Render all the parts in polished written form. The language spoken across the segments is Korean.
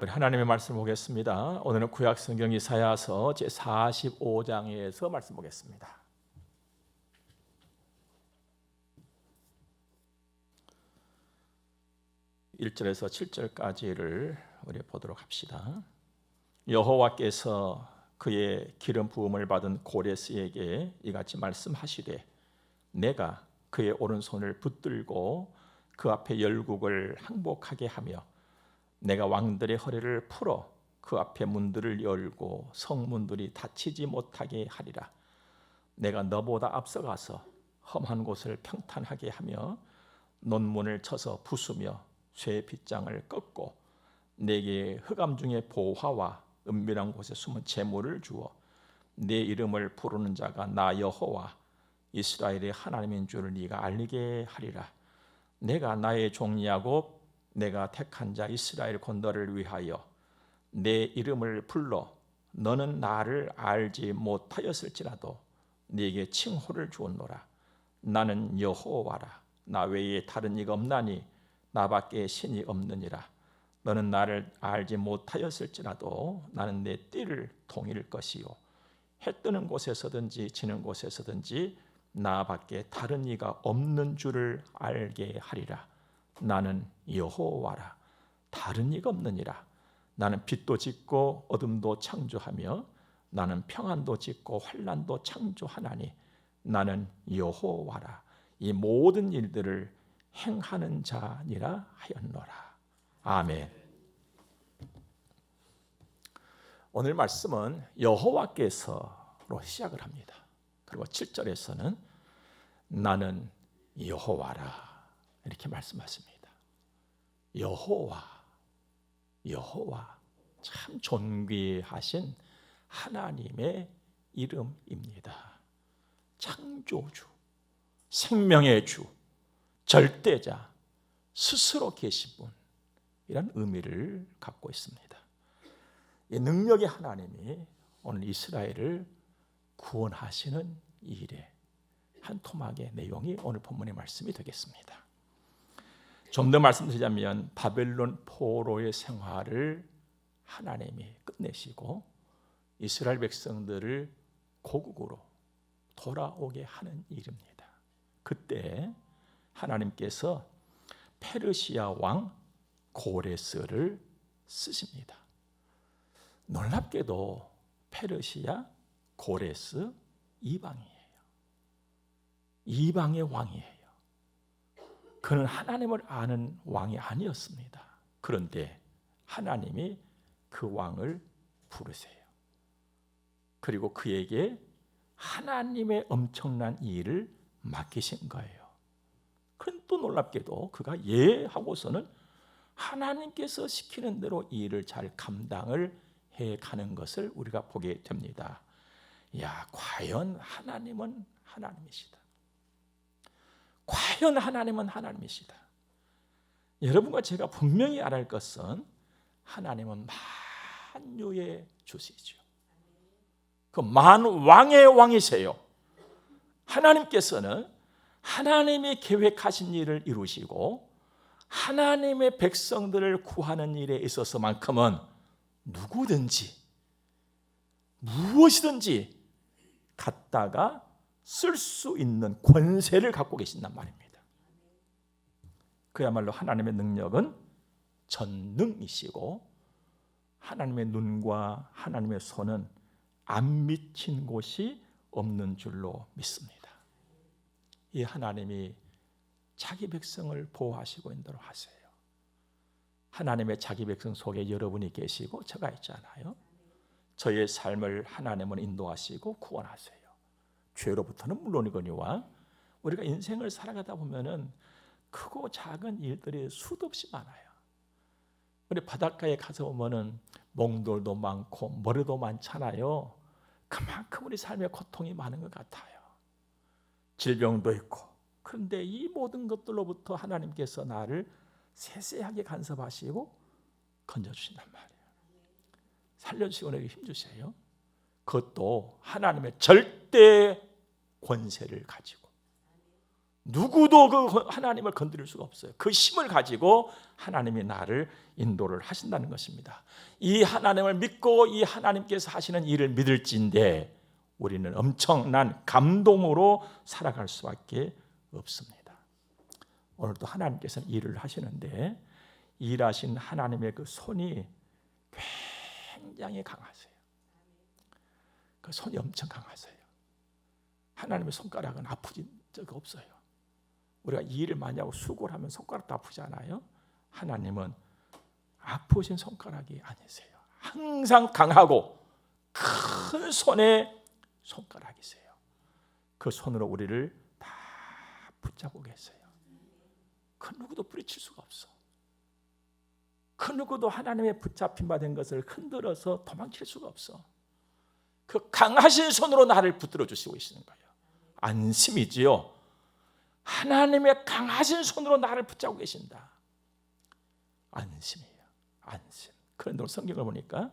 우리 하나님의 말씀 보겠습니다. 오늘은 구약 성경 이사야서 제 45장에서 말씀 보겠습니다. 1절에서 7절까지를 우리 보도록 합시다. 여호와께서 그의 기름 부음을 받은 고레스에게 이같이 말씀하시되 내가 그의 오른손을 붙들고 그 앞에 열국을 항복하게 하며 내가 왕들의 허리를 풀어 그 앞에 문들을 열고 성문들이 닫히지 못하게 하리라. 내가 너보다 앞서가서 험한 곳을 평탄하게 하며 논문을 쳐서 부수며 쇠 빗장을 꺾고 내게 흑암 중에 보화와 은밀한 곳에 숨은 재물을 주어 내 이름을 부르는 자가 나 여호와 이스라엘의 하나님인 줄을 네가 알리게 하리라. 내가 나의 종 야곱 내가 택한 자 이스라엘 건너를 위하여 내 이름을 불러 너는 나를 알지 못하였을지라도 네게 칭호를 주었노라. 나는 여호와라. 나 외에 다른 이가 없나니 나밖에 신이 없느니라. 너는 나를 알지 못하였을지라도 나는 내 띠를 통일 것이요 해 뜨는 곳에서든지 지는 곳에서든지 나밖에 다른 이가 없는 줄을 알게 하리라. 나는 여호와라. 다른 이가 없느니라. 나는 빛도 짓고 어둠도 창조하며 나는 평안도 짓고 환난도 창조하나니 나는 여호와라. 이 모든 일들을 행하는 자니라 하였노라. 아멘. 오늘 말씀은 여호와께서로 시작을 합니다. 그리고 7절에서는 나는 여호와라 이렇게 말씀하십니다. 여호와 참 존귀하신 하나님의 이름입니다. 창조주, 생명의 주, 절대자, 스스로 계신 분, 이런 의미를 갖고 있습니다. 이 능력의 하나님이 오늘 이스라엘을 구원하시는 일에 한 토막의 내용이 오늘 본문의 말씀이 되겠습니다. 좀 더 말씀드리자면 바벨론 포로의 생활을 하나님이 끝내시고 이스라엘 백성들을 고국으로 돌아오게 하는 일입니다. 그때 하나님께서 페르시아 왕 고레스를 쓰십니다. 놀랍게도 페르시아 고레스 이방이에요. 이방의 왕이에요. 그는 하나님을 아는 왕이 아니었습니다. 그런데 하나님이 그 왕을 부르세요. 그리고 그에게 하나님의 엄청난 일을 맡기신 거예요. 그런데 또 놀랍게도 그가 예 하고서는 하나님께서 시키는 대로 이 일을 잘 감당을 해가는 것을 우리가 보게 됩니다. 야, 과연 하나님은 하나님이시다. 과연 하나님은 하나님이시다. 여러분과 제가 분명히 알아야 할 것은 하나님은 만유의 주시죠. 그 만왕의 왕이세요. 하나님께서는 하나님이 계획하신 일을 이루시고 하나님의 백성들을 구하는 일에 있어서만큼은 누구든지 무엇이든지 갖다가 쓸 수 있는 권세를 갖고 계신단 말입니다. 그야말로 하나님의 능력은 전능이시고 하나님의 눈과 하나님의 손은 안 미친 곳이 없는 줄로 믿습니다. 이 하나님이 자기 백성을 보호하시고 인도하세요. 하나님의 자기 백성 속에 여러분이 계시고 제가 있잖아요. 저의 삶을 하나님은 인도하시고 구원하세요. 죄로부터는 물론이거니와 우리가 인생을 살아가다 보면은 크고 작은 일들이 수도 없이 많아요. 우리 바닷가에 가서 보면은 몽돌도 많고 모래도 많잖아요. 그만큼 우리 삶의 고통이 많은 것 같아요. 질병도 있고. 그런데 이 모든 것들로부터 하나님께서 나를 세세하게 간섭하시고 건져주신단 말이에요. 살려주시고 내게 힘주세요. 그것도 하나님의 절대 권세를 가지고 누구도 그 하나님을 건드릴 수가 없어요. 그 힘을 가지고 하나님이 나를 인도를 하신다는 것입니다. 이 하나님을 믿고 이 하나님께서 하시는 일을 믿을지인데 우리는 엄청난 감동으로 살아갈 수밖에 없습니다. 오늘도 하나님께서는 일을 하시는데 일하신 하나님의 그 손이 굉장히 강하세요. 그 손이 엄청 강하세요. 하나님의 손가락은 아프진 적 없어요. 우리가 이 일을 많이 하고 수고를 하면 손가락도 아프지 않아요? 하나님은 아프신 손가락이 아니세요. 항상 강하고 큰 손의 손가락이세요. 그 손으로 우리를 다 붙잡고 계세요. 그 누구도 뿌리칠 수가 없어. 그 누구도 하나님의 붙잡힌 바 된 것을 흔들어서 도망칠 수가 없어. 그 강하신 손으로 나를 붙들어 주시고 계시는 거예요. 안심이지요. 하나님의 강하신 손으로 나를 붙잡고 계신다. 안심이에요. 안심. 그런데 오늘 성경을 보니까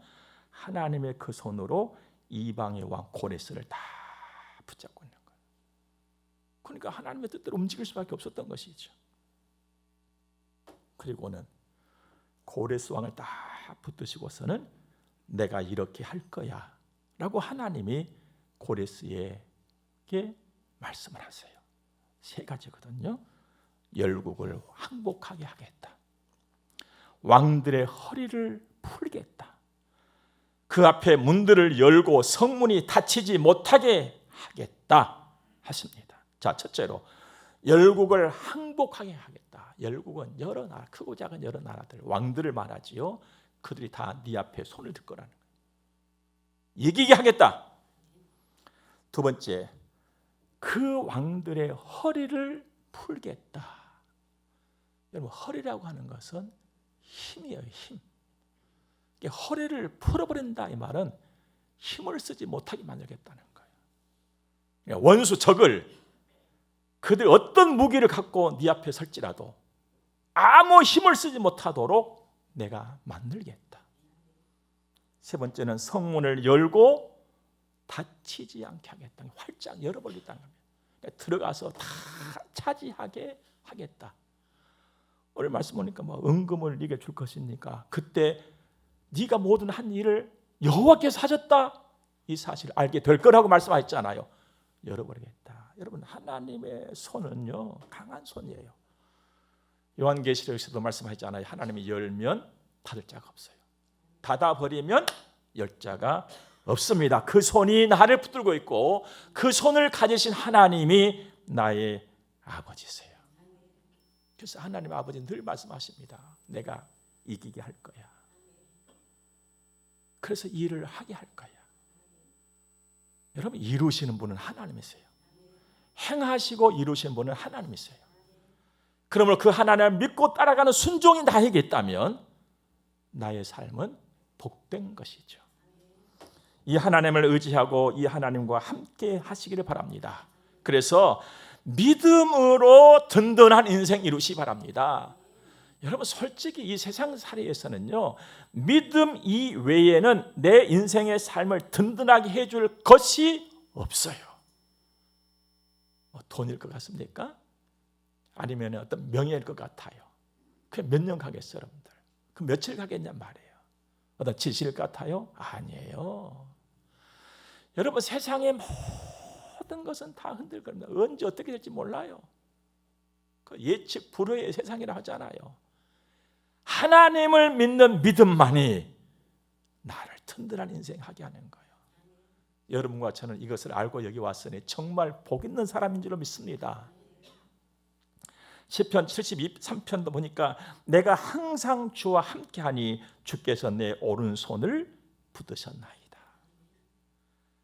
하나님의 그 손으로 이방의 왕 고레스를 다 붙잡고 있는 거예요. 그러니까 하나님의 뜻대로 움직일 수밖에 없었던 것이죠. 그리고는 고레스 왕을 다 붙드시고서는 내가 이렇게 할 거야 라고 하나님이 고레스에게 말씀을 하세요. 세 가지거든요. 열국을 항복하게 하겠다. 왕들의 허리를 풀겠다. 그 앞에 문들을 열고 성문이 닫히지 못하게 하겠다 하십니다. 자, 첫째로 열국을 항복하게 하겠다. 열국은 여러 나라, 크고 작은 여러 나라들, 왕들을 말하지요. 그들이 다 네 앞에 손을 들 거라는 거예요. 이기게 하겠다. 두 번째, 그 왕들의 허리를 풀겠다. 여러분, 허리라고 하는 것은 힘이에요. 힘. 허리를 풀어버린다 이 말은 힘을 쓰지 못하게 만들겠다는 거예요. 원수 적을 그들 어떤 무기를 갖고 네 앞에 설지라도 아무 힘을 쓰지 못하도록 내가 만들겠다. 세 번째는 성문을 열고 닫히지 않게 하겠다. 활짝 열어버리겠다는 겁니다. 들어가서 다 차지하게 하겠다. 오늘 말씀 보니까 뭐 은금을 네게 줄 것이니까 그때 네가 모든 한 일을 여호와께서 하셨다 이 사실을 알게 될 거라고 말씀하셨잖아요. 열어버리겠다. 여러분, 하나님의 손은요 강한 손이에요. 요한계시록에서도 말씀하셨잖아요. 하나님이 열면 닫을 자가 없어요. 닫아버리면 열 자가 없습니다. 그 손이 나를 붙들고 있고 그 손을 가지신 하나님이 나의 아버지세요. 그래서 하나님 아버지는 늘 말씀하십니다. 내가 이기게 할 거야. 그래서 일을 하게 할 거야. 여러분, 이루시는 분은 하나님이세요. 행하시고 이루시는 분은 하나님이세요. 그러므로 그 하나님을 믿고 따라가는 순종이 나에게 있다면 나의 삶은 복된 것이죠. 이 하나님을 의지하고 이 하나님과 함께 하시기를 바랍니다. 그래서 믿음으로 든든한 인생 이루시기 바랍니다. 여러분, 솔직히 이 세상살이에서는요 믿음 이외에는 내 인생의 삶을 든든하게 해줄 것이 없어요. 돈일 것 같습니까? 아니면 어떤 명예일 것 같아요. 그게 몇 년 가겠어요, 여러분들? 그 며칠 가겠냔 말이에요. 어떤 지식일 것 같아요? 아니에요. 여러분, 세상의 모든 것은 다 흔들 겁니다. 언제 어떻게 될지 몰라요. 그 예측 불허의 세상이라 하잖아요. 하나님을 믿는 믿음만이 나를 든든한 인생하게 하는 거예요. 여러분과 저는 이것을 알고 여기 왔으니 정말 복 있는 사람인 줄로 믿습니다. 시편 73편도 보니까 내가 항상 주와 함께하니 주께서 내 오른손을 붙드셨나이다.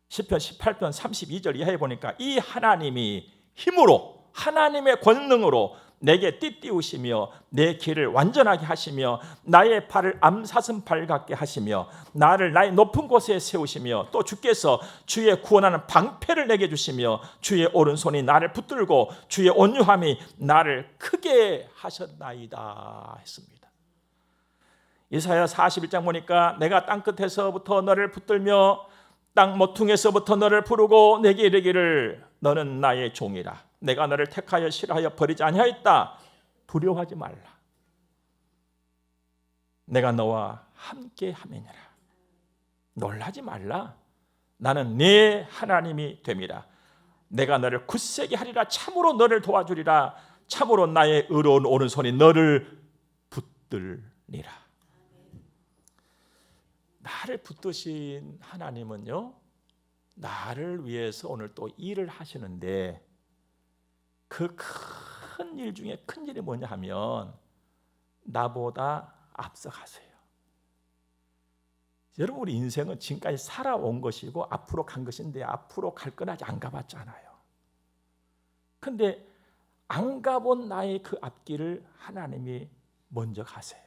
시편 18편 32절 이하에 보니까 이 하나님이 힘으로 하나님의 권능으로 내게 띠띠우시며 내 길을 완전하게 하시며 나의 발을 암사슴발 같게 하시며 나를 나의 높은 곳에 세우시며 또 주께서 주의 구원하는 방패를 내게 주시며 주의 오른손이 나를 붙들고 주의 온유함이 나를 크게 하셨나이다 했습니다. 이사야 41장 보니까 내가 땅끝에서부터 너를 붙들며 땅 모퉁이에서부터 너를 부르고 내게 이르기를 너는 나의 종이라 내가 너를 택하여 싫어하여 버리지 아니하였다. 두려워하지 말라. 내가 너와 함께 하매니라. 놀라지 말라. 나는 네 하나님이 됨이라. 내가 너를 굳세게 하리라. 참으로 너를 도와주리라. 참으로 나의 의로운 오른손이 너를 붙들리라. 나를 붙드신 하나님은요, 나를 위해서 오늘 또 일을 하시는데, 그 큰 일 중에 큰 일이 뭐냐 하면 나보다 앞서가세요. 여러분, 우리 인생은 지금까지 살아온 것이고 앞으로 간 것인데, 앞으로 갈 건 아직 안 가봤잖아요. 근데 안 가본 나의 그 앞길을 하나님이 먼저 가세요.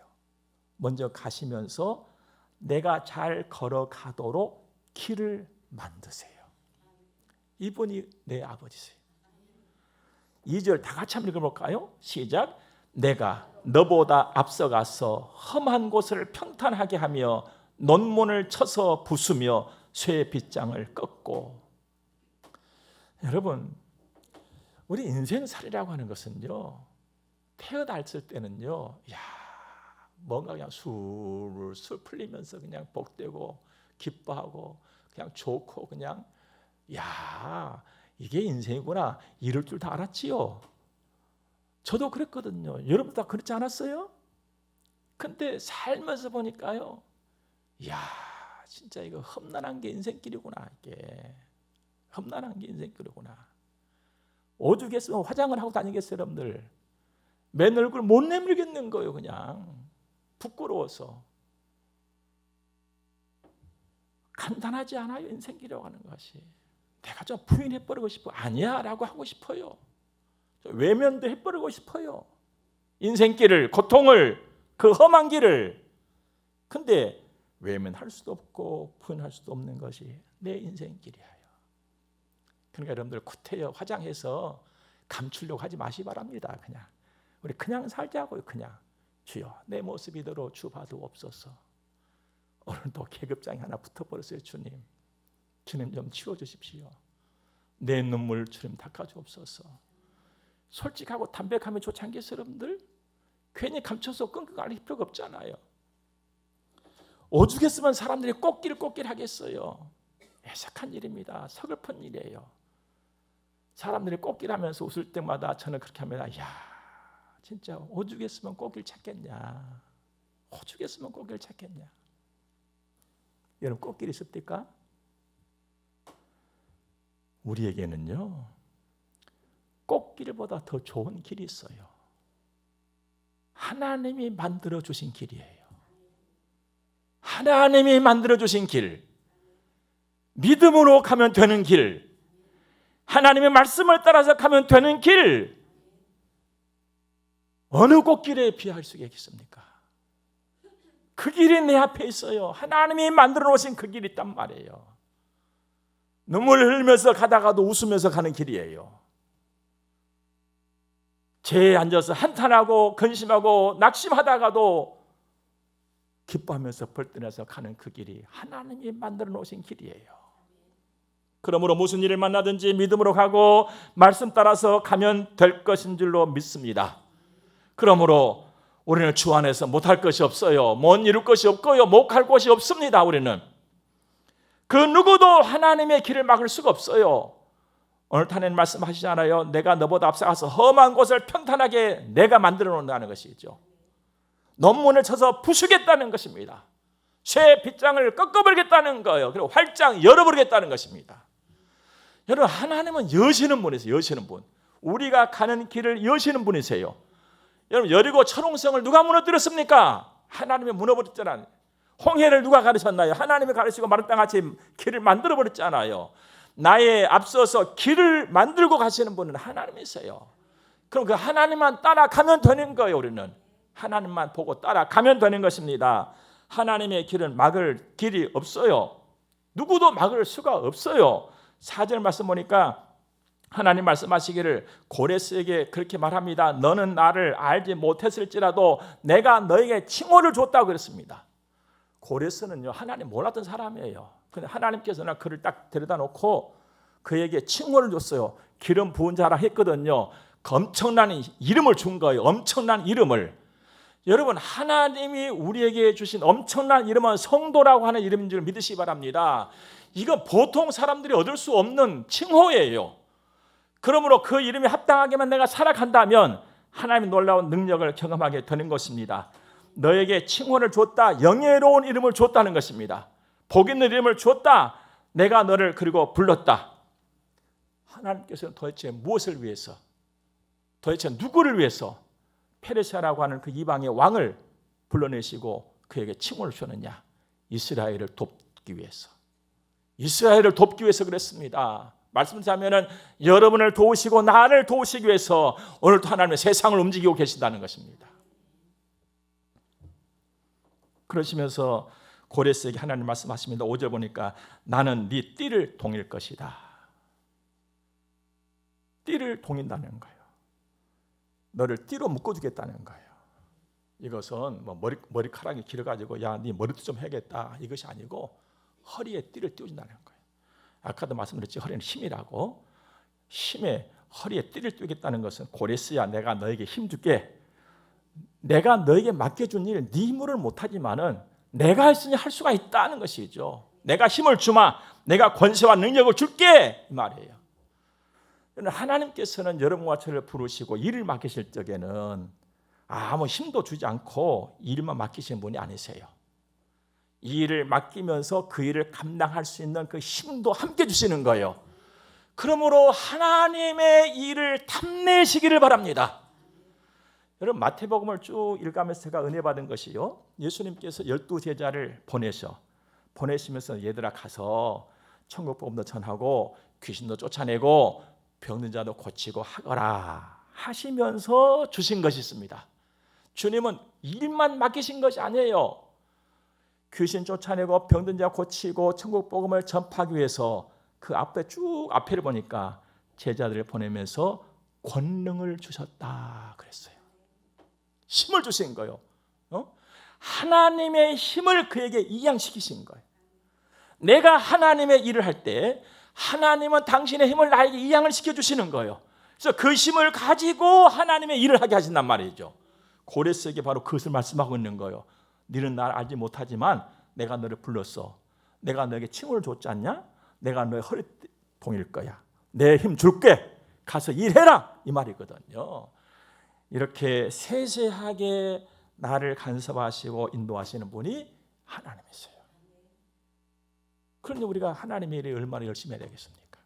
먼저 가시면서 내가 잘 걸어가도록 길을 만드세요. 이분이 내 아버지세요. 2절 다 같이 한번 읽어볼까요? 시작. 내가 너보다 앞서가서 험한 곳을 평탄하게 하며 논문을 쳐서 부수며 쇠 빗장을 꺾고. 여러분, 우리 인생살이라고 하는 것은요, 태어났을 때는요, 뭔가 그냥 술술 풀리면서 그냥 복되고 기뻐하고 그냥 좋고 그냥 이게 인생이구나, 이럴 줄 다 알았지요. 저도 그랬거든요. 여러분 다 그렇지 않았어요? 근데 살면서 보니까요, 진짜 이거 험난한 게 인생길이구나. 이게 험난한 게 인생길이구나. 오죽했으면 화장을 하고 다니겠어요, 여러분들. 맨 얼굴 못 내밀겠는 거예요. 그냥 부끄러워서. 간단하지 않아요, 인생길이라고 하는 것이. 내가 좀 부인해버리고 싶어. 아니야 라고 하고 싶어요. 외면도 해버리고 싶어요. 인생길을, 고통을, 그 험한 길을. 근데 외면할 수도 없고 부인할 수도 없는 것이 내 인생길이에요. 그러니까 여러분들 구태여 화장해서 감추려고 하지 마시 바랍니다. 그냥 우리 그냥 살자고요. 그냥 주여 내 모습 이대로 주봐두옵소서. 오늘도 계급장이 하나 붙어버렸어요. 주님 좀 치워주십시오. 내 눈물 주님 닦아주옵소서. 솔직하고 담백하면 좋지 않겠어요, 여러분들? 괜히 감춰서 끙끙 앓을 필요가 없잖아요. 오죽했으면 사람들이 꽃길 하겠어요. 애석한 일입니다. 서글픈 일이에요. 사람들이 꽃길하면서 웃을 때마다 저는 그렇게 합니다. 진짜 오죽했으면 꽃길 찾겠냐. 오죽했으면 꽃길 찾겠냐. 여러분, 꽃길 있습니까? 우리에게는요, 꽃길보다 더 좋은 길이 있어요. 하나님이 만들어주신 길이에요. 하나님이 만들어주신 길, 믿음으로 가면 되는 길, 하나님의 말씀을 따라서 가면 되는 길, 어느 꽃길에 비할 수가 있겠습니까? 그 길이 내 앞에 있어요. 하나님이 만들어 놓으신 그 길이 있단 말이에요. 눈물 흘리면서 가다가도 웃으면서 가는 길이에요. 죄에 앉아서 한탄하고 근심하고 낙심하다가도 기뻐하면서 벌떠내서 가는 그 길이 하나님이 만들어 놓으신 길이에요. 그러므로 무슨 일을 만나든지 믿음으로 가고 말씀 따라서 가면 될 것인 줄로 믿습니다. 그러므로 우리는 주 안에서 못할 것이 없어요. 못 이룰 것이 없고요. 못 갈 곳이 없습니다. 우리는 그 누구도 하나님의 길을 막을 수가 없어요. 오늘 하나님 말씀하시잖아요. 내가 너보다 앞서가서 험한 곳을 평탄하게 내가 만들어 놓는다는 것이죠. 논문을 쳐서 부수겠다는 것입니다. 쇠 빗장을 꺾어버리겠다는 거예요. 그리고 활짝 열어버리겠다는 것입니다. 여러분, 하나님은 여시는 분이세요. 여시는 분. 우리가 가는 길을 여시는 분이세요. 여러분, 여리고 철옹성을 누가 무너뜨렸습니까? 하나님이 무너버렸잖아요. 홍해를 누가 가르쳤나요? 하나님이 가르치고 마른 땅같이 길을 만들어버렸잖아요. 나의 앞서서 길을 만들고 가시는 분은 하나님이세요. 그럼 그 하나님만 따라가면 되는 거예요. 우리는 하나님만 보고 따라가면 되는 것입니다. 하나님의 길은 막을 길이 없어요. 누구도 막을 수가 없어요. 4절 말씀 보니까 하나님 말씀하시기를 고레스에게 그렇게 말합니다. 너는 나를 알지 못했을지라도 내가 너에게 칭호를 줬다고 그랬습니다. 고레스는요, 하나님 몰랐던 사람이에요. 근데 하나님께서는 그를 딱 데려다 놓고 그에게 칭호를 줬어요. 기름 부은 자라 했거든요. 그 엄청난 이름을 준 거예요. 엄청난 이름을. 여러분, 하나님이 우리에게 주신 엄청난 이름은 성도라고 하는 이름인 줄 믿으시기 바랍니다. 이건 보통 사람들이 얻을 수 없는 칭호예요. 그러므로 그 이름에 합당하게만 내가 살아간다면 하나님의 놀라운 능력을 경험하게 되는 것입니다. 너에게 칭호를 줬다. 영예로운 이름을 줬다는 것입니다. 복 있는 이름을 줬다. 내가 너를 그리고 불렀다. 하나님께서는 도대체 무엇을 위해서, 도대체 누구를 위해서 페르시아라고 하는 그 이방의 왕을 불러내시고 그에게 칭호를 주느냐? 이스라엘을 돕기 위해서. 이스라엘을 돕기 위해서 그랬습니다. 말씀드리자면 여러분을 도우시고 나를 도우시기 위해서 오늘도 하나님의 세상을 움직이고 계신다는 것입니다. 그러시면서 고레스에게 하나님 말씀하십니다. 5절 보니까 나는 네 띠를 동일 것이다. 띠를 동인다는 거예요. 너를 띠로 묶어주겠다는 거예요. 이것은 뭐 머리카락이 길어가지고 야, 네 머리도 좀 해야겠다 이것이 아니고 허리에 띠를 띄워준다는 거예요. 아까도 말씀드렸지 허리는 힘이라고. 힘에 허리에 띠를 띄우겠다는 것은 고레스야 내가 너에게 힘 줄게. 내가 너에게 맡겨준 일 네 힘으로는 못하지만은 내가 했으니 할 수가 있다는 것이죠. 내가 힘을 주마. 내가 권세와 능력을 줄게 이 말이에요. 하나님께서는 여러분과 저를 부르시고 일을 맡기실 적에는 아무 힘도 주지 않고 일만 맡기시는 분이 아니세요. 이 일을 맡기면서 그 일을 감당할 수 있는 그 힘도 함께 주시는 거예요. 그러므로 하나님의 일을 탐내시기를 바랍니다. 여러분 마태복음을 쭉 읽으면서 제가 은혜 받은 것이요. 예수님께서 12제자를 보내시면서 얘들아 가서 천국 복음도 전하고 귀신도 쫓아내고 병든 자도 고치고 하거라 하시면서 주신 것이 있습니다. 주님은 일만 맡기신 것이 아니에요. 귀신 쫓아내고 병든 자 고치고 천국 복음을 전파하기 위해서 그 앞에 쭉 앞에를 보니까 제자들을 보내면서 권능을 주셨다 그랬어요. 힘을 주신 거예요. 하나님의 힘을 그에게 이양시키신 거예요. 내가 하나님의 일을 할 때 하나님은 당신의 힘을 나에게 이양을 시켜주시는 거예요. 그래서 그 힘을 가지고 하나님의 일을 하게 하신단 말이죠. 고레스에게 바로 그것을 말씀하고 있는 거예요. 너는 나를 알지 못하지만 내가 너를 불렀어. 내가 너에게 칭호를 줬지 않냐? 내가 너의 허리 동일 거야. 내 힘 줄게. 가서 일해라 이 말이거든요. 이렇게 세세하게 나를 간섭하시고 인도하시는 분이 하나님이세요. 그런데 우리가 하나님의 일에 얼마나 열심히 해야 되겠습니까?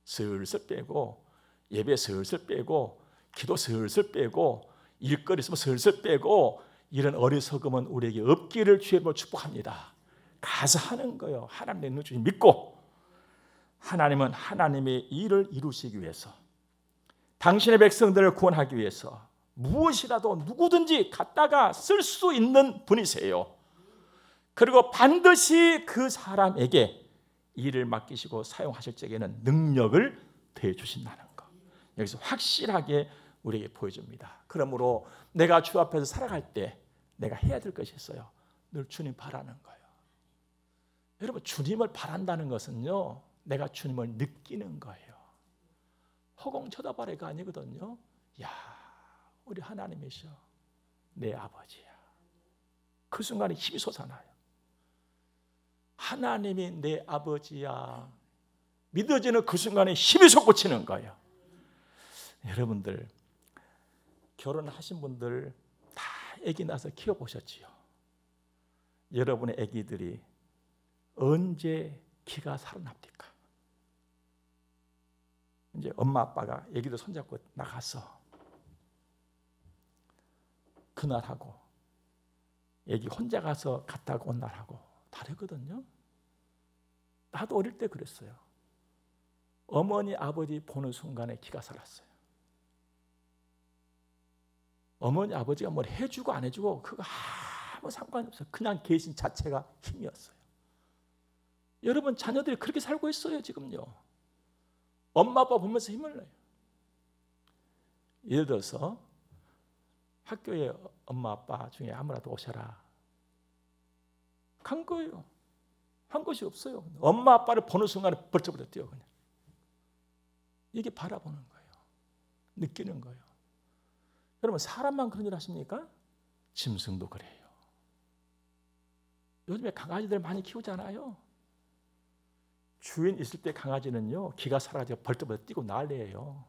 슬슬 빼고 예배 슬슬 빼고 기도 슬슬 빼고 일거리 있으면 슬슬 빼고 이런 어리석음은 우리에게 없기를 주의 이름으로 축복합니다. 가서 하는 거예요. 하나님의 능력 주님 믿고. 하나님은 하나님의 일을 이루시기 위해서 당신의 백성들을 구원하기 위해서 무엇이라도 누구든지 갖다가 쓸 수 있는 분이세요. 그리고 반드시 그 사람에게 일을 맡기시고 사용하실 적에는 능력을 더해 주신다는 것. 여기서 확실하게 우리에게 보여줍니다. 그러므로 내가 주 앞에서 살아갈 때 내가 해야 될 것이 있어요. 늘 주님 바라는 거예요. 여러분 주님을 바란다는 것은요. 내가 주님을 느끼는 거예요. 허공 쳐다봐라가 아니거든요. 야, 우리 하나님이셔. 내 아버지야. 그 순간에 힘이 솟아나요. 하나님이 내 아버지야. 믿어지는 그 순간에 힘이 솟구치는 거예요. 여러분들 결혼하신 분들 다 아기 낳아서 키워보셨지요. 여러분의 아기들이 언제 기가 살아납니까? 이제 엄마 아빠가 아기들 손잡고 나가서 그날하고 아기 혼자 가서 갔다 온 날하고 다르거든요. 나도 어릴 때 그랬어요. 어머니 아버지 보는 순간에 기가 살았어요. 어머니 아버지가 뭘 해주고 안 해주고 그거 아무 상관이 없어요. 그냥 계신 자체가 힘이었어요. 여러분 자녀들이 그렇게 살고 있어요. 지금요. 엄마 아빠 보면서 힘을 내요. 예를 들어서 학교에 엄마 아빠 중에 아무라도 오셔라. 간 거예요. 한 것이 없어요. 엄마 아빠를 보는 순간에 벌쩍벌쩍 뛰어 그냥. 이게 바라보는 거예요. 느끼는 거예요. 여러분, 사람만 그런 일 하십니까? 짐승도 그래요. 요즘에 강아지들 많이 키우잖아요. 주인 있을 때 강아지는요, 기가 살아가지고 벌떡벌떡 뛰고 난리예요.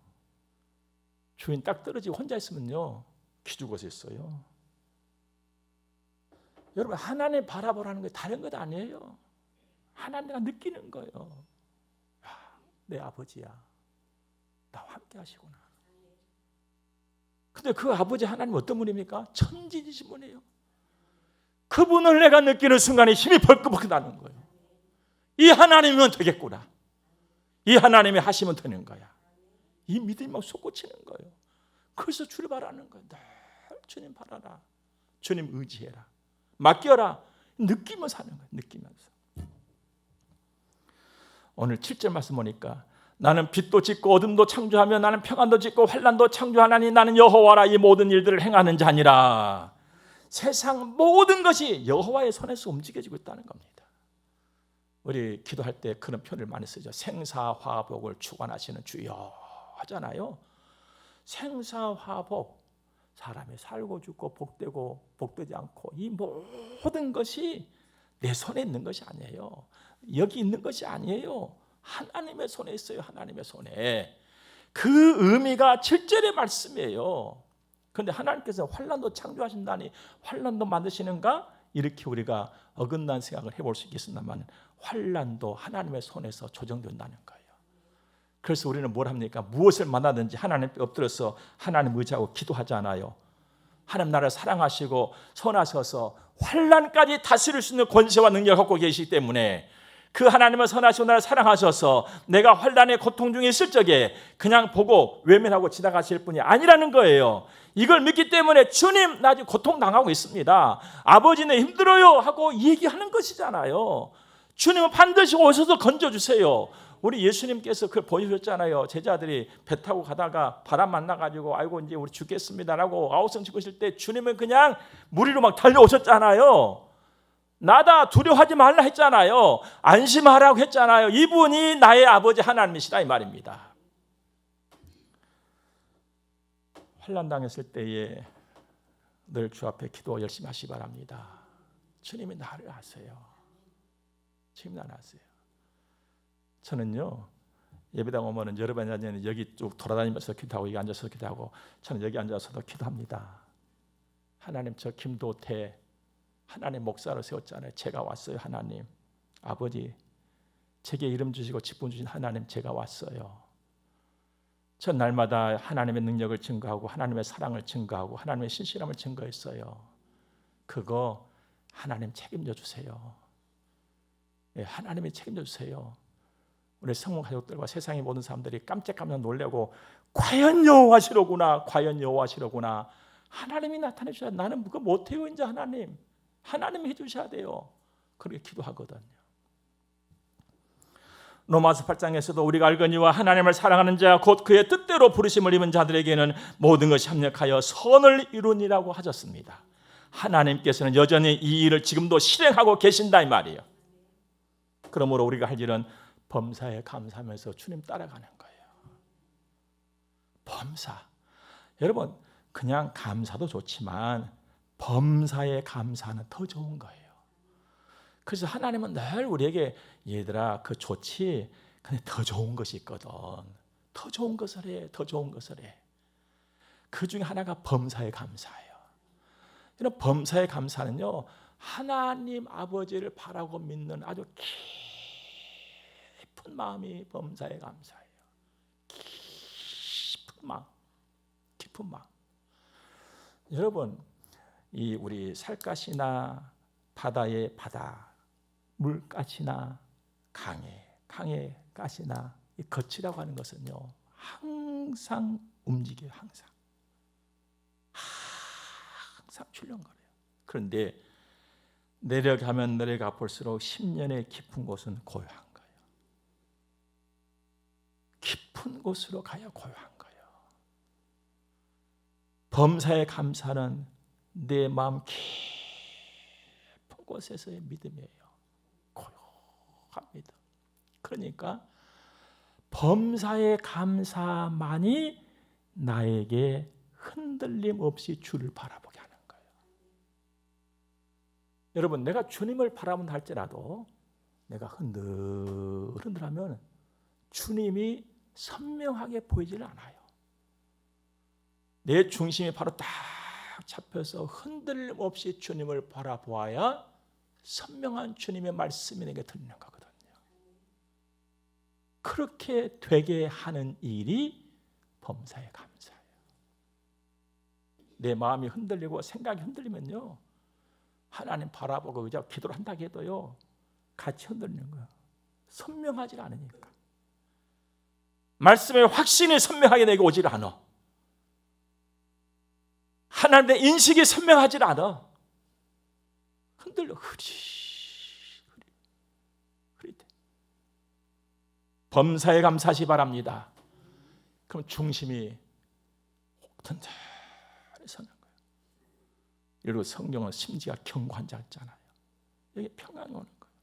주인 딱 떨어지고 혼자 있으면요, 기죽어서 있어요. 여러분, 하나님 바라보라는 게 다른 것 아니에요. 하나님 내가 느끼는 거예요. 야, 내 아버지야, 나와 함께 하시구나. 근데 그 아버지 하나님 어떤 분입니까? 천지지신 분이에요. 그분을 내가 느끼는 순간에 힘이 벌컥벌컥 나는 거예요. 이 하나님이면 되겠구나. 이 하나님이 하시면 되는 거야. 이 믿음이 막 솟구치는 거예요. 그래서 주를 바라는 거예요. 늘 주님 바라라. 주님 의지해라. 맡겨라. 느끼며 사는 거예요. 느끼면서. 오늘 7절 말씀 보니까 나는 빛도 짓고 어둠도 창조하며 나는 평안도 짓고 환난도 창조하나니 나는 여호와라. 이 모든 일들을 행하는 자니라. 세상 모든 것이 여호와의 손에서 움직여지고 있다는 겁니다. 우리 기도할 때 그런 표현을 많이 쓰죠. 생사화복을 주관하시는 주여 하잖아요. 생사화복, 사람이 살고 죽고 복되고 복되지 않고 이 모든 것이 내 손에 있는 것이 아니에요. 여기 있는 것이 아니에요. 하나님의 손에 있어요. 하나님의 손에. 그 의미가 7절의 말씀이에요. 그런데 하나님께서 환난도 창조하신다니 환난도 만드시는가? 이렇게 우리가 어긋난 생각을 해볼 수 있겠습니다만 환난도 하나님의 손에서 조정된다는 거예요. 그래서 우리는 뭘 합니까? 무엇을 만나든지 하나님 엎드려서 하나님 의지하고 기도하잖아요. 하나님 나라를 사랑하시고 선하셔서 환난까지 다스릴 수 있는 권세와 능력을 갖고 계시기 때문에 그 하나님을 선하시고 나를 사랑하셔서 내가 환난의 고통 중에 있을 적에 그냥 보고 외면하고 지나가실 분이 아니라는 거예요. 이걸 믿기 때문에 주님 나 지금 고통당하고 있습니다. 아버지는 힘들어요 하고 얘기하는 것이잖아요. 주님은 반드시 오셔서 건져주세요. 우리 예수님께서 그걸 보여주셨잖아요. 제자들이 배 타고 가다가 바람 만나가지고 아이고 이제 우리 죽겠습니다라고 아우성 찍으실 때 주님은 그냥 물 위로 막 달려오셨잖아요. 나다 두려워하지 말라 했잖아요. 안심하라고 했잖아요. 이분이 나의 아버지 하나님이시다 이 말입니다. 환난 당했을 때에 늘 주 앞에 기도 열심히 하시기 바랍니다. 주님이 나를 아세요. 주님 나를 아세요. 저는요 예배당 오면은 여러분 앉아는 여기 쭉 돌아다니면서 기도하고 여기 앉아서 기도하고 저는 여기 앉아서도 기도합니다. 하나님 저 김도태 하나님 목사를 세웠잖아요. 제가 왔어요. 하나님 아버지 제게 이름 주시고 직분 주신 하나님 제가 왔어요. 전 날마다 하나님의 능력을 증거하고 하나님의 사랑을 증거하고 하나님의 신실함을 증거했어요. 그거 하나님 책임져 주세요. 예, 하나님이 책임져 주세요. 우리 성모 가족들과 세상의 모든 사람들이 깜짝깜짝 놀래고 과연 여호와시로구나, 과연 여호와시로구나. 하나님이 나타내 주셔야 나는 그거 못해요. 이제 하나님이 해주셔야 돼요. 그렇게 기도하거든요. 로마서 8장에서도 우리가 알거니와 하나님을 사랑하는 자 곧 그의 뜻대로 부르심을 입은 자들에게는 모든 것이 합력하여 선을 이루니라고 하셨습니다. 하나님께서는 여전히 이 일을 지금도 실행하고 계신다 이 말이에요. 그러므로 우리가 할 일은 범사에 감사하면서 주님 따라가는 거예요. 범사. 여러분 그냥 감사도 좋지만 범사에 감사는 더 좋은 거예요. 그래서 하나님은 늘 우리에게 얘들아 그 좋지 근데 더 좋은 것이 있거든. 더 좋은 것을 해. 더 좋은 것을 해. 그 중에 하나가 범사에 감사예요. 이런 범사에 감사는요 하나님 아버지를 바라고 믿는 아주 깊은 마음이 범사에 감사예요. 깊은 마음. 깊은 마음. 여러분 이 우리 살갗이나 바다의 바다 물가시나 강의 가시나 이 거치라고 하는 것은요 항상 움직여요. 항상 출렁거려요. 그런데 내려가면 내려가 볼수록 10년의 깊은 곳은 고요한 거예요. 깊은 곳으로 가야 고요한 거예요. 범사의 감사는 내 마음 깊은 곳에서의 믿음이에요. 고요합니다. 그러니까 범사의 감사만이 나에게 흔들림 없이 주를 바라보게 하는 거예요. 여러분, 내가 주님을 바라본다 할지라도 내가 흔들흔들하면 주님이 선명하게 보이질 않아요. 내 중심이 바로 딱 잡혀서 흔들림 없이 주님을 바라보아야 선명한 주님의 말씀이 내게 들리는 거거든요. 그렇게 되게 하는 일이 범사의 감사예요. 내 마음이 흔들리고 생각이 흔들리면요, 하나님 바라보고 의자 기도를 한다 해도요 같이 흔들리는 거예요. 선명하지 않으니까. 말씀의 확신이 선명하게 내게 오질 않아. 하나님의 인식이 선명하지 않아. 흔들려. 흐리. 범사에 감사하시 바랍니다. 그럼 중심이 든든히 서는 거예요. 그리고 성경은 심지가 견고한 자 있잖아요. 여기 평안이 오는 거예요.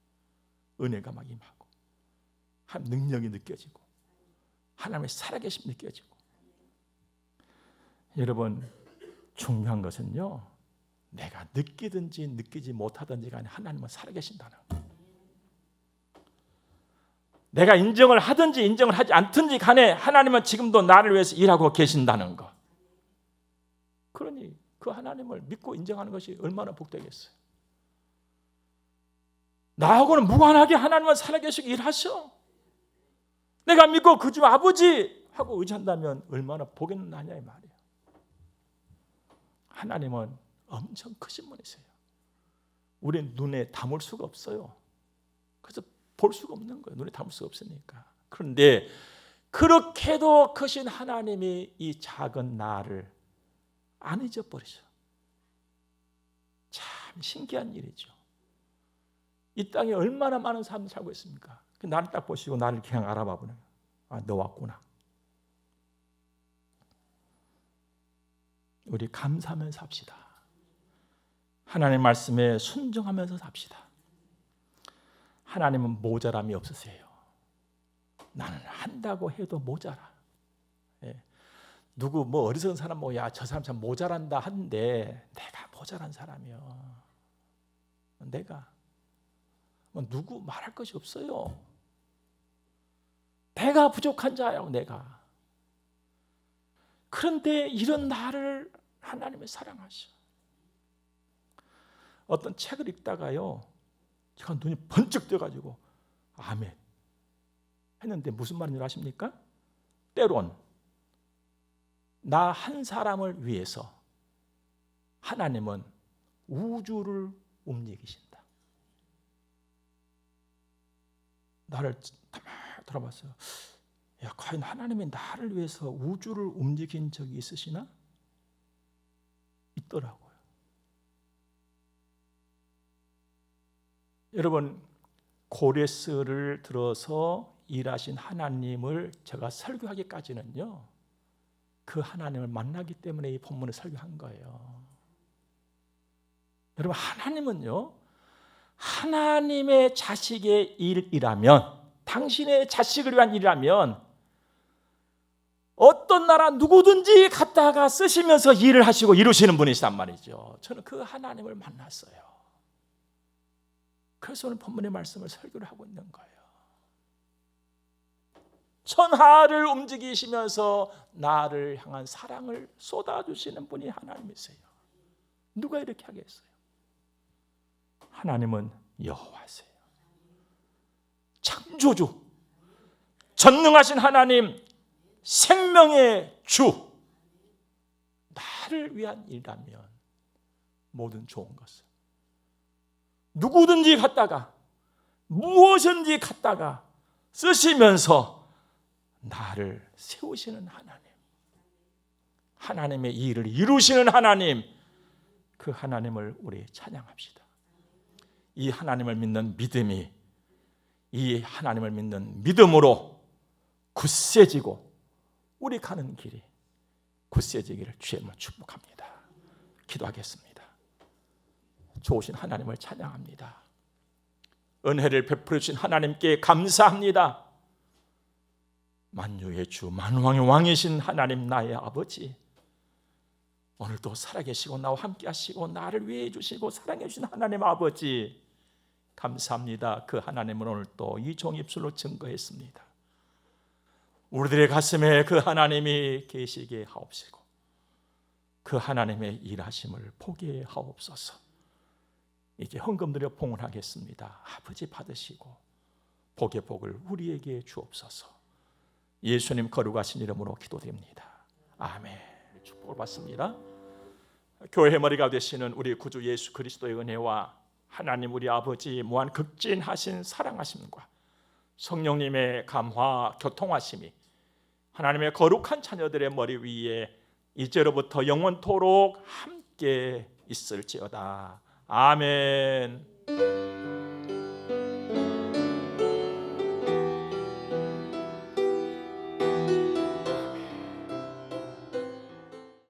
은혜가 막 임하고 하나님 능력이 느껴지고 하나님의 살아계심이 느껴지고. 여러분, 중요한 것은요, 내가 느끼든지 느끼지 못하든지 간에 하나님은 살아계신다는 거예요. 내가 인정을 하든지 인정을 하지 않든지 간에 하나님은 지금도 나를 위해서 일하고 계신다는 거. 그러니 그 하나님을 믿고 인정하는 것이 얼마나 복되겠어요. 나하고는 무관하게 하나님은 살아계시고 일하셔. 내가 믿고 그 주 아버지 하고 의지한다면 얼마나 복이 나냐 이 말이에요. 하나님은 엄청 크신 분이세요. 우리는 눈에 담을 수가 없어요. 그래서 볼 수가 없는 거예요. 눈에 담을 수가 없으니까. 그런데 그렇게도 크신 하나님이 이 작은 나를 안 잊어버리죠. 참 신기한 일이죠. 이 땅에 얼마나 많은 사람들이 살고 있습니까? 나를 딱 보시고 나를 그냥 알아봐 보는 거예요. 아, 너 왔구나. 우리 감사하면서 삽시다. 하나님 말씀에 순종하면서 삽시다. 하나님은 모자람이 없으세요. 나는 한다고 해도 모자라. 예. 누구 뭐 어리석은 사람 뭐야 저 사람 참 모자란다 하는데 내가 모자란 사람이요. 내가 뭐 누구 말할 것이 없어요. 내가 부족한 자요, 내가. 그런데 이런 나를 하나님이 사랑하셔. 어떤 책을 읽다가요, 제가 눈이 번쩍 떠가지고 아멘 했는데 무슨 말인지 아십니까? 때론 나 한 사람을 위해서 하나님은 우주를 움직이신다. 나를 들어봤어요. 야, 과연 하나님이 나를 위해서 우주를 움직인 적이 있으시나? 있더라고요. 여러분, 고레스를 들어서 일하신 하나님을 제가 설교하기까지는요, 그 하나님을 만나기 때문에 이 본문을 설교한 거예요. 여러분, 하나님은요, 하나님의 자식의 일이라면, 당신의 자식을 위한 일이라면 어떤 나라 누구든지 갖다가 쓰시면서 일을 하시고 이루시는 분이시단 말이죠. 저는 그 하나님을 만났어요. 그래서 오늘 본문의 말씀을 설교를 하고 있는 거예요. 천하를 움직이시면서 나를 향한 사랑을 쏟아주시는 분이 하나님이세요. 누가 이렇게 하겠어요? 하나님은 여호와세요. 창조주, 전능하신 하나님, 생명의 주. 나를 위한 일이라면 모든 좋은 것을 누구든지 갖다가 무엇인지 갖다가 쓰시면서 나를 세우시는 하나님, 하나님의 일을 이루시는 하나님, 그 하나님을 우리 찬양합시다. 이 하나님을 믿는 믿음이, 이 하나님을 믿는 믿음으로 굳세지고 우리 가는 길이 굳세지기를 주의 이름으로 축복합니다. 기도하겠습니다. 좋으신 하나님을 찬양합니다. 은혜를 베풀어 주신 하나님께 감사합니다. 만유의 주 만왕의 왕이신 하나님 나의 아버지, 오늘도 살아계시고 나와 함께 하시고 나를 위해 주시고 사랑해 주신 하나님 아버지 감사합니다. 그 하나님은 오늘 또 이 종 입술로 증거했습니다. 우리들의 가슴에 그 하나님이 계시게 하옵시고 그 하나님의 일하심을 보게 하옵소서. 이제 헌금 드려 봉헌하겠습니다. 아버지 받으시고 복의 복을 우리에게 주옵소서. 예수님 거룩하신 이름으로 기도드립니다. 아멘. 축복을 받습니다. 교회 머리가 되시는 우리 구주 예수 그리스도의 은혜와 하나님 우리 아버지 무한 극진하신 사랑하심과 성령님의 감화 교통하심이 하나님의 거룩한 자녀들의 머리 위에 이제로부터 영원토록 함께 있을지어다. 아멘.